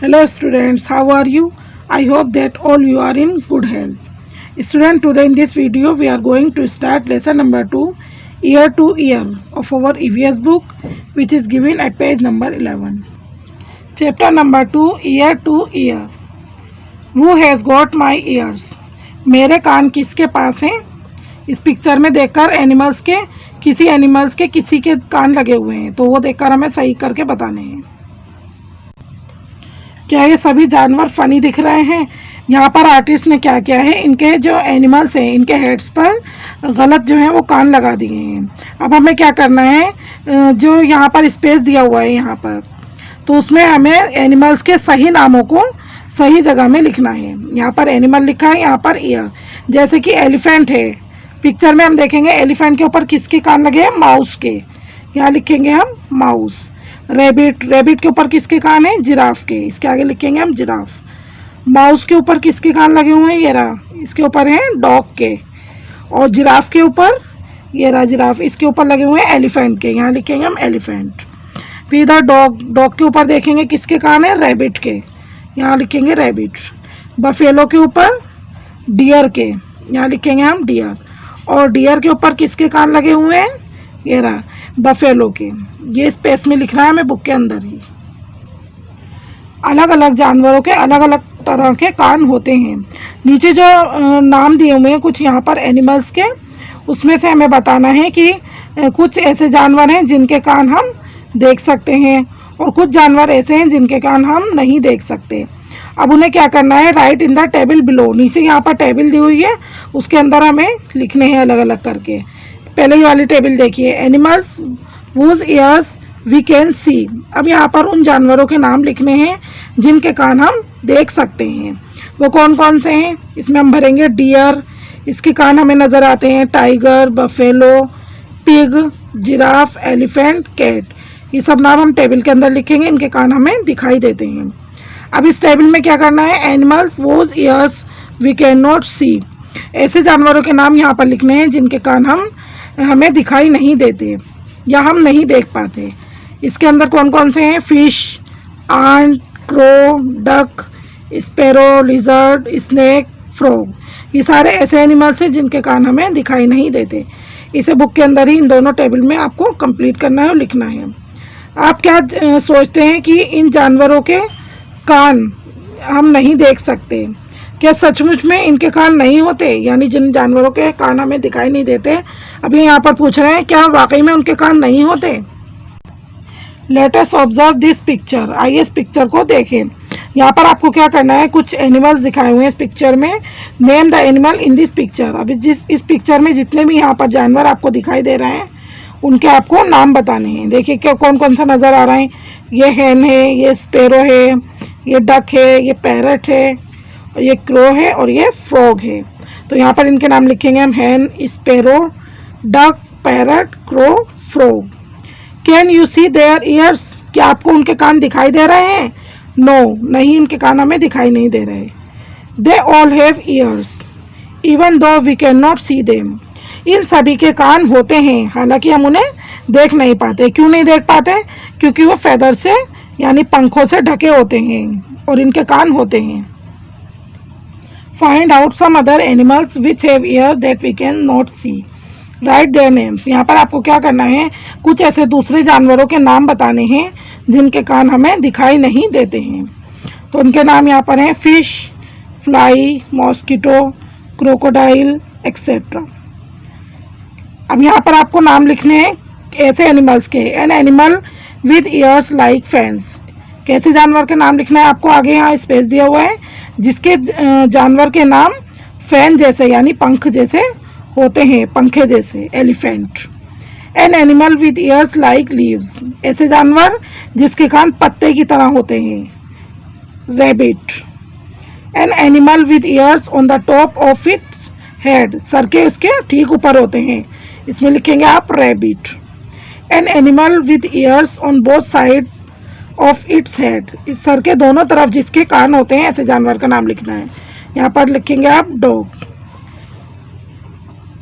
Hello students, how are you? I hope that all you are in good health. Student, today in this video we are going to start lesson number 2, year to year of our EVS book, which is given at page number 11. Chapter number 2, year to year. Who has got my ears? मेरे कान किसके पास हैं? इस picture में देखकर animals के किसी के कान लगे हुए हैं, तो वो देखकर हमें सही करके बताने हैं। क्या ये सभी जानवर फनी दिख रहे हैं? यहाँ पर आर्टिस्ट ने क्या किया है, इनके जो एनिमल्स हैं इनके हेड्स पर गलत जो है वो कान लगा दिए हैं। अब हमें क्या करना है, जो यहाँ पर स्पेस दिया हुआ है यहाँ पर, तो उसमें हमें एनिमल्स के सही नामों को सही जगह में लिखना है। यहाँ पर एनिमल लिखा है, यहाँ पर ईयर। जैसे कि एलिफेंट है, पिक्चर में हम देखेंगे एलिफेंट के ऊपर किसके कान लगे हैं? माउस के। यहाँ लिखेंगे हम माउस। रेबिट के ऊपर किसके कान है? जिराफ के। इसके आगे लिखेंगे हम जिराफ। माउस के ऊपर किसके कान लगे हुए हैं? ये रहा, इसके ऊपर है डॉग के। और जिराफ के ऊपर ये रहा जिराफ, इसके ऊपर लगे हुए हैं एलिफेंट के। यहाँ लिखेंगे हम एलिफेंट। फिर इधर डॉग के ऊपर देखेंगे किसके कान है? रैबिट के। यहाँ लिखेंगे रैबिट। बफेलो के ऊपर डियर के। यहाँ लिखेंगे हम डियर। और डियर के ऊपर किसके कान लगे हुए हैं? ये रहा बफेलो के। ये स्पेस में लिखना है हमें बुक के अंदर ही। अलग अलग जानवरों के अलग अलग तरह के कान होते हैं। नीचे जो नाम दिए हुए हैं कुछ यहाँ पर एनिमल्स के, उसमें से हमें बताना है कि कुछ ऐसे जानवर हैं जिनके कान हम देख सकते हैं और कुछ जानवर ऐसे हैं जिनके कान हम नहीं देख सकते। अब उन्हें क्या करना है? Right in the table below. नीचे यहाँ पर टेबल दी हुई है, उसके अंदर हमें लिखने हैं अलग अलग करके। पहले ही वाली टेबल देखिए, animals whose ears we can see। अब यहाँ पर उन जानवरों के नाम लिखने हैं जिनके कान हम देख सकते हैं। वो कौन कौन से हैं? इसमें हम भरेंगे डियर, इसके कान हमें नज़र आते हैं। Tiger, buffalo, pig, giraffe, elephant, cat. ये सब नाम हम टेबल के अंदर लिखेंगे, इनके कान हमें दिखाई देते हैं। अब इस टेबल में क्या करना है? Animals whose ears we cannot see। ऐसे जानवरों के नाम यहाँ पर लिखने हैं जिनके कान हमें दिखाई नहीं देते या हम नहीं देख पाते। इसके अंदर कौन कौन से हैं? Fish, ant, crow, duck, sparrow, lizard, snake, frog. ये सारे ऐसे एनिमल्स हैं जिनके कान हमें दिखाई नहीं देते। इसे बुक के अंदर ही इन दोनों टेबल में आपको कंप्लीट करना है और लिखना है। आप क्या सोचते हैं कि इन जानवरों के कान हम नहीं देख सकते? क्या सचमुच में इनके कान नहीं होते? यानी जिन जानवरों के कान हमें दिखाई नहीं देते, अभी यहाँ पर पूछ रहे हैं क्या वाकई में उनके कान नहीं होते? Let us observe this picture. आइए इस पिक्चर को देखें। यहाँ पर आपको क्या करना है? कुछ एनिमल्स दिखाए हुए हैं इस पिक्चर में। Name the animal in this picture. अब इस पिक्चर में जितने भी यहाँ पर जानवर आपको दिखाई दे रहे हैं उनके आपको नाम बताने हैं। देखिए क्या कौन कौन सा नज़र आ रहा है। ये हैन है, ये स्पैरो है, ये डक है, ये पैरट है, ये क्रो है और ये फ्रॉग है। तो यहाँ पर इनके नाम लिखेंगे हम, hen, sparrow, duck, parrot, crow, frog. Can you see their ears? क्या आपको उनके कान दिखाई दे रहे हैं? नो, नहीं, इनके कान हमें दिखाई नहीं दे रहे। They all have ears even though we can not see them. इन सभी के कान होते हैं, हालांकि हम उन्हें देख नहीं पाते। क्यों नहीं देख पाते? क्योंकि वो फेदर से यानी पंखों से ढके होते हैं और इनके कान होते हैं। Find out some other animals which have ears that we can not see. Write their names। यहाँ पर आपको क्या करना है? कुछ ऐसे दूसरे जानवरों के नाम बताने हैं जिनके कान हमें दिखाई नहीं देते हैं। तो उनके नाम यहाँ पर हैं fish, fly, mosquito, crocodile, etcetera. अब यहाँ पर आपको नाम लिखने हैं ऐसे एनिमल्स के। An animal with years like fans. कैसे जानवर के नाम लिखना है आपको? आगे यहाँ स्पेस दिया हुआ है जिसके जानवर के नाम फैन जैसे यानी पंख जैसे होते हैं, पंखे जैसे। Elephant. An animal with years like leaves. ऐसे जानवर जिसके कान पत्ते की तरह होते हैं। Rabbit. An animal with years on the top of its head. Sir के उसके ठीक ऊपर होते हैं, इसमें लिखेंगे आप rabbit. An animal with years on both side of its head. इस सर के दोनों तरफ जिसके कान होते हैं ऐसे जानवर का नाम लिखना है। यहाँ पर लिखेंगे आप डॉग।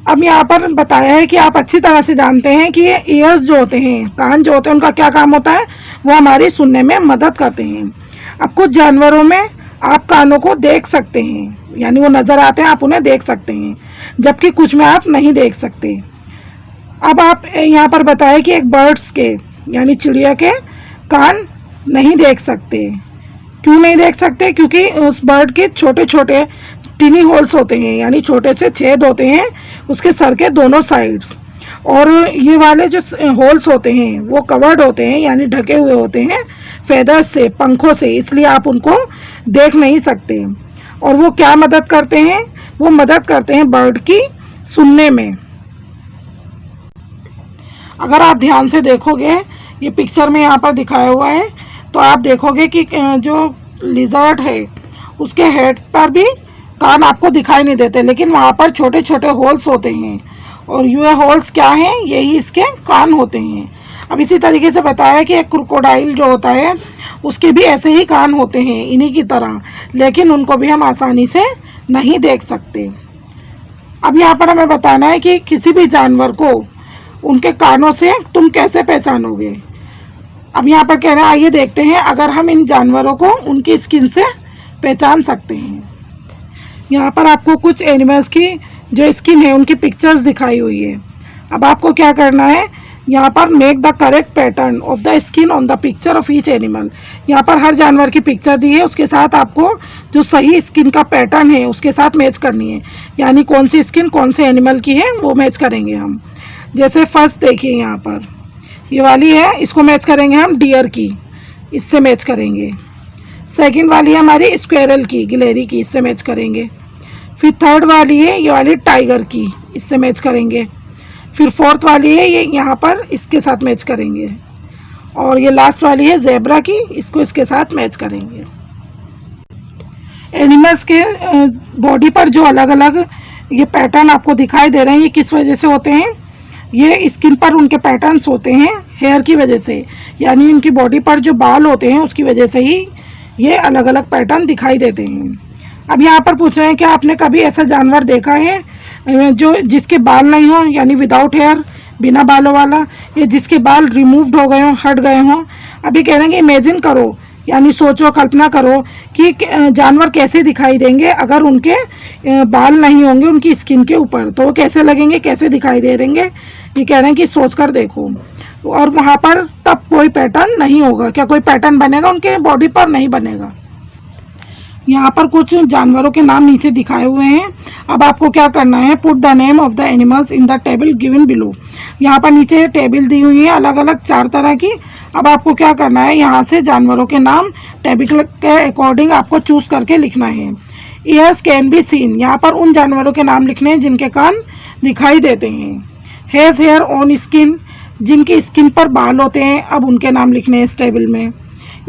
अब यहाँ पर बताया है कि आप अच्छी तरह से जानते हैं कि ये ईयर्स जो होते हैं, कान जो होते हैं, उनका क्या काम होता है, वो हमारी सुनने में मदद करते हैं। अब कुछ जानवरों में आप कानों को देख सकते हैं, यानी वो नज़र आते हैं, आप उन्हें देख सकते हैं, जबकि कुछ में आप नहीं देख सकते। अब आप यहाँ पर बताया कि एक बर्ड्स के यानी चिड़िया के कान नहीं देख सकते। क्यों नहीं देख सकते? क्योंकि उस बर्ड के छोटे छोटे टिनी होल्स होते हैं, यानी छोटे से छेद होते हैं उसके सर के दोनों साइड्स, और ये वाले जो होल्स होते हैं वो कवर्ड होते हैं, यानी ढके हुए होते हैं फेदर्स से, पंखों से, इसलिए आप उनको देख नहीं सकते। और वो क्या मदद करते हैं? वो मदद करते हैं बर्ड की सुनने में। अगर आप ध्यान से देखोगे, ये पिक्चर में यहाँ पर दिखाया हुआ है, तो आप देखोगे कि जो लिजर्ड है उसके हेड पर भी कान आपको दिखाई नहीं देते, लेकिन वहाँ पर छोटे छोटे होल्स होते हैं, और ये होल्स क्या हैं? यही इसके कान होते हैं। अब इसी तरीके से बताया कि एक क्रोकोडाइल जो होता है उसके भी ऐसे ही कान होते हैं इन्हीं की तरह, लेकिन उनको भी हम आसानी से नहीं देख सकते। अब यहाँ पर हमें बताना है कि किसी भी जानवर को उनके कानों से तुम कैसे पहचानोगे। अब यहाँ पर कह रहे हैं, आइए देखते हैं अगर हम इन जानवरों को उनकी स्किन से पहचान सकते हैं। यहाँ पर आपको कुछ एनिमल्स की जो स्किन है उनकी पिक्चर्स दिखाई हुई है। अब आपको क्या करना है, यहाँ पर make the correct pattern of the skin on the picture of each animal. यहाँ पर हर जानवर की पिक्चर दी है, उसके साथ आपको जो सही स्किन का पैटर्न है उसके साथ मैच करनी है, यानी कौन सी स्किन कौन से एनिमल की है वो मैच करेंगे हम। जैसे फर्स्ट देखिए, यहाँ पर ये वाली है, इसको मैच करेंगे हम डियर की, इससे मैच करेंगे। सेकंड वाली है हमारी स्क्वेरल की, गिलहरी की, इससे मैच करेंगे। फिर थर्ड वाली है ये वाली टाइगर की, इससे मैच करेंगे। फिर फोर्थ वाली है ये यहाँ पर, इसके साथ मैच करेंगे। और ये लास्ट वाली है जेब्रा की, इसको इसके साथ मैच करेंगे। एनिमल्स के बॉडी पर जो अलग अलग ये पैटर्न आपको दिखाई दे रहे हैं, ये किस वजह से होते हैं? ये स्किन पर उनके पैटर्न्स होते हैं हेयर की वजह से, यानी उनकी बॉडी पर जो बाल होते हैं उसकी वजह से ही ये अलग अलग पैटर्न दिखाई देते हैं। अब यहाँ पर पूछ रहे हैं कि आपने कभी ऐसा जानवर देखा है जो जिसके बाल नहीं हो, यानी विदाउट हेयर, बिना बालों वाला, या जिसके बाल रिमूव्ड हो गए हों, हट गए हों। अभी कह रहे हैं कि इमेजिन करो, यानी सोचो, कल्पना करो कि जानवर कैसे दिखाई देंगे अगर उनके बाल नहीं होंगे उनकी स्किन के ऊपर, तो वो कैसे लगेंगे, कैसे दिखाई दे देंगे। ये कह रहे हैं कि सोच कर देखो, और वहाँ पर तब कोई पैटर्न नहीं होगा। क्या कोई पैटर्न बनेगा? उनके बॉडी पर नहीं बनेगा। यहाँ पर कुछ जानवरों के नाम नीचे दिखाए हुए हैं। अब आपको क्या करना है, put the name of the animals in the table given below. यहाँ पर नीचे टेबल दी हुई है अलग अलग 4 तरह की। अब आपको क्या करना है, यहाँ से जानवरों के नाम टेबल के अकॉर्डिंग आपको चूज करके लिखना है। ईयर्स कैन बी सीन, यहाँ पर उन जानवरों के नाम लिखने हैं जिनके कान दिखाई देते हैं। हैज़ हेयर ऑन स्किन, जिनकी स्किन पर बाल होते हैं, अब उनके नाम लिखने हैं इस टेबल में।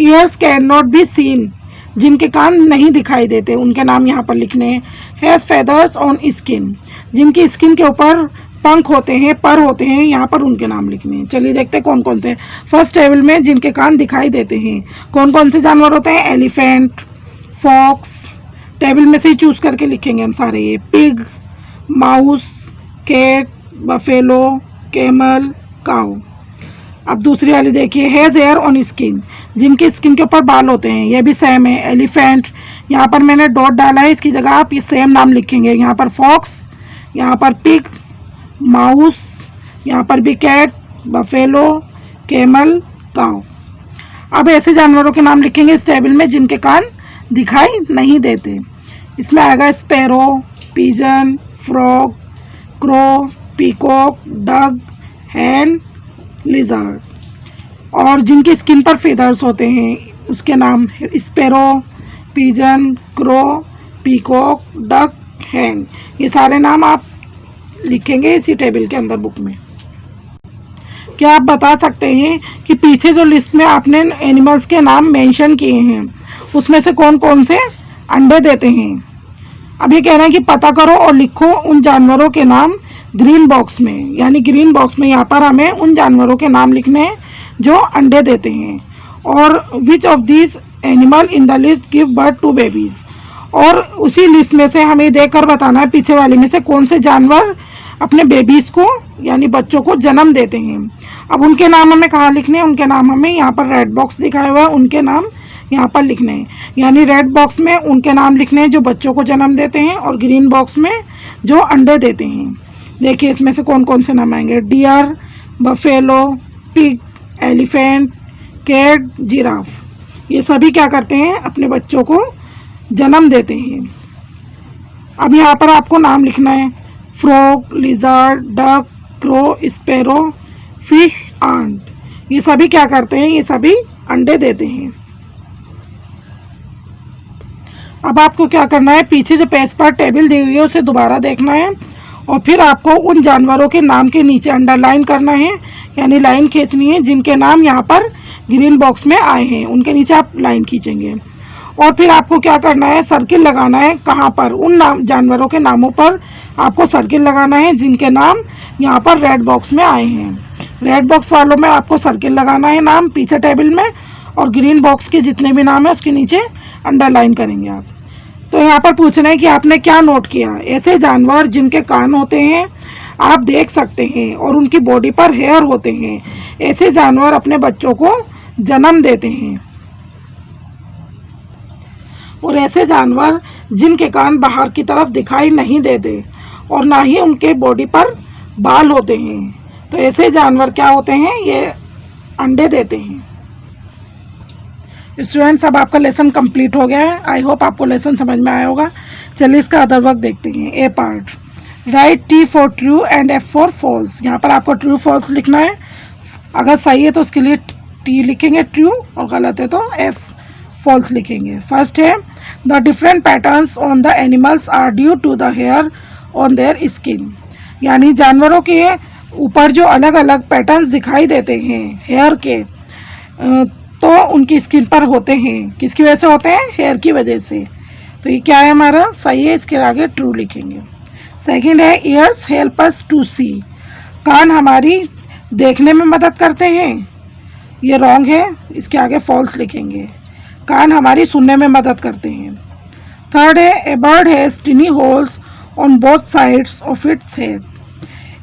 Years can not be seen, जिनके कान नहीं दिखाई देते उनके नाम यहाँ पर लिखने हैं। हैज़ फेदर्स ऑन स्किन, जिनकी स्किन के ऊपर पंख होते हैं, पर होते हैं, यहाँ पर उनके नाम लिखने हैं। चलिए देखते हैं कौन कौन से। फर्स्ट टेबल में जिनके कान दिखाई देते हैं कौन कौन से जानवर होते हैं? एलिफेंट, फॉक्स, टेबल में से ही चूज करके लिखेंगे हम सारे ये। Pig, mouse, cat, buffalo, camel, cow. अब दूसरी वाली देखिए, हैज़ हेयर ऑन स्किन, जिनकी स्किन के ऊपर बाल होते हैं, ये भी सेम है। एलिफेंट, यहाँ पर मैंने डॉट डाला है, इसकी जगह आप ये सेम नाम लिखेंगे। यहाँ पर फॉक्स, यहाँ पर पिग, माउस, यहाँ पर भी कैट, बफेलो, कैमल, काऊ। अब ऐसे जानवरों के नाम लिखेंगे इस टेबल में जिनके कान दिखाई नहीं देते। इसमें आएगा sparrow, pigeon, frog, crow, peacock, duck, hen, lizard. और जिनकी स्किन पर फेदर्स होते हैं उसके नाम sparrow, pigeon, crow, peacock, duck, hen. ये सारे नाम आप लिखेंगे इसी टेबल के अंदर बुक में। क्या आप बता सकते हैं कि पीछे जो लिस्ट में आपने एनिमल्स के नाम मेंशन किए हैं उसमें से कौन कौन से अंडे देते हैं? अब ये कह रहे हैं कि पता करो और लिखो उन जानवरों के नाम ग्रीन बॉक्स में, यानी ग्रीन बॉक्स में यहाँ पर हमें उन जानवरों के नाम लिखने हैं जो अंडे देते हैं। और which of these animal in the list give birth to babies, और उसी लिस्ट में से हमें देखकर बताना है पीछे वाली में से कौन से जानवर अपने बेबीज़ को यानी बच्चों को जन्म देते हैं। अब उनके नाम हमें कहाँ लिखने हैं? उनके नाम हमें यहाँ पर रेड बॉक्स दिखाया हुआ है, उनके नाम यहाँ पर लिखने हैं। यानी रेड बॉक्स में उनके नाम लिखने हैं जो बच्चों को जन्म देते हैं, और ग्रीन बॉक्स में जो अंडे देते हैं। देखिए इसमें से कौन कौन से नाम आएंगे? Deer, buffalo, pig, elephant, cat, giraffe. ये सभी क्या करते हैं? अपने बच्चों को जन्म देते हैं। अब यहाँ पर आपको नाम लिखना है। Frog, lizard, duck, crow, sparrow, fish, ant. ये सभी क्या करते हैं? ये सभी अंडे देते हैं। अब आपको क्या करना है? पीछे जो पेज पर टेबल दी हुई है उसे दोबारा देखना है, और फिर आपको उन जानवरों के नाम के नीचे अंडरलाइन करना है, यानी लाइन खींचनी है जिनके नाम यहाँ पर ग्रीन बॉक्स में आए हैं, उनके नीचे आप लाइन खींचेंगे। और फिर आपको क्या करना है? सर्किल लगाना है। कहाँ पर? उन जानवरों के नामों पर आपको सर्किल लगाना है जिनके नाम यहाँ पर रेड बॉक्स में आए हैं। रेड बॉक्स वालों में आपको सर्किल लगाना है नाम पीछे टेबल में, और ग्रीन बॉक्स के जितने भी नाम है उसके नीचे अंडरलाइन करेंगे आप। तो यहाँ पर पूछना है कि आपने क्या नोट किया? ऐसे जानवर जिनके कान होते हैं आप देख सकते हैं और उनकी बॉडी पर हेयर होते हैं, ऐसे जानवर अपने बच्चों को जन्म देते हैं। और ऐसे जानवर जिनके कान बाहर की तरफ दिखाई नहीं देते और ना ही उनके बॉडी पर बाल होते हैं, तो ऐसे जानवर क्या होते हैं? ये अंडे देते हैं। स्टूडेंट्स, अब आपका लेसन कंप्लीट हो गया है। आई होप आपको लेसन समझ में आया होगा। चलिए इसका अदर वर्क देखते हैं। A part, write T for true and F for false. यहाँ पर आपको ट्रू फॉल्स लिखना है। अगर सही है तो उसके लिए टी लिखेंगे ट्रू, और गलत है तो एफ फॉल्स लिखेंगे। फर्स्ट है, the different patterns on the animals are due to the hair on their skin. यानी जानवरों के ऊपर जो अलग अलग पैटर्न्स दिखाई देते हैं हेयर के, तो उनकी स्किन पर होते हैं। किसकी वजह से होते हैं? हेयर की वजह से। तो ये क्या है? हमारा सही है, इसके आगे ट्रू लिखेंगे। सेकंड है, ईयर्स हेल्प अस टू सी। कान हमारी देखने में मदद करते हैं, ये रॉन्ग है, इसके आगे फॉल्स लिखेंगे। कान हमारी सुनने में मदद करते हैं। थर्ड है, a bird has tiny holes on both sides of its head.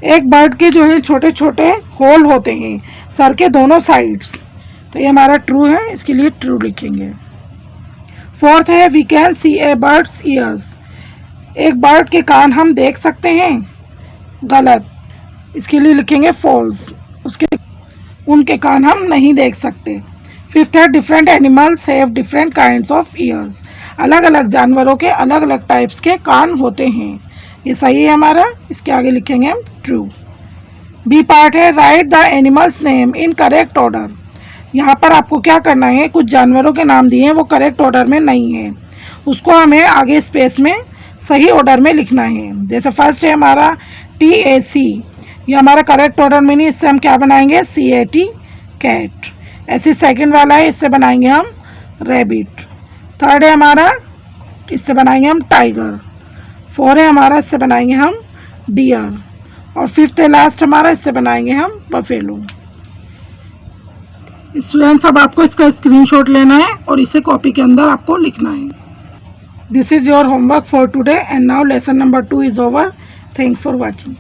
एक बर्ड के जो है छोटे छोटे होल होते हैं सर के दोनों साइड्स, तो ये हमारा ट्रू है, इसके लिए ट्रू लिखेंगे। फोर्थ है, we can see a bird's ears. एक बर्ड के कान हम देख सकते हैं, गलत, इसके लिए लिखेंगे फॉल्स, उनके कान हम नहीं देख सकते। फिफ्थ है, different animals have different kinds of years. अलग अलग जानवरों के अलग अलग टाइप्स के कान होते हैं, ये सही है हमारा, इसके आगे लिखेंगे हम ट्रू। बी पार्ट है, right the animals name in correct order. यहाँ पर आपको क्या करना है? कुछ जानवरों के नाम दिए हैं वो करेक्ट ऑर्डर में नहीं है, उसको हमें आगे स्पेस में सही ऑर्डर में लिखना है। जैसे फर्स्ट है हमारा TAC, ये हमारा करेक्ट ऑर्डर में नहीं, इससे हम क्या बनाएंगे? CAT, cat. ऐसे सेकंड वाला है, इससे बनाएंगे हम रैबिट। थर्ड है हमारा, इससे बनाएंगे हम टाइगर। फोर है हमारा, इससे बनाएंगे हम डियर। और फिफ्थ है लास्ट हमारा, इससे बनाएंगे हम बफेलो। स्टूडेंट्स, अब आपको इसका स्क्रीनशॉट लेना है और इसे कॉपी के अंदर आपको लिखना है। This is your homework for today and now lesson number 2 is over. Thanks for watching.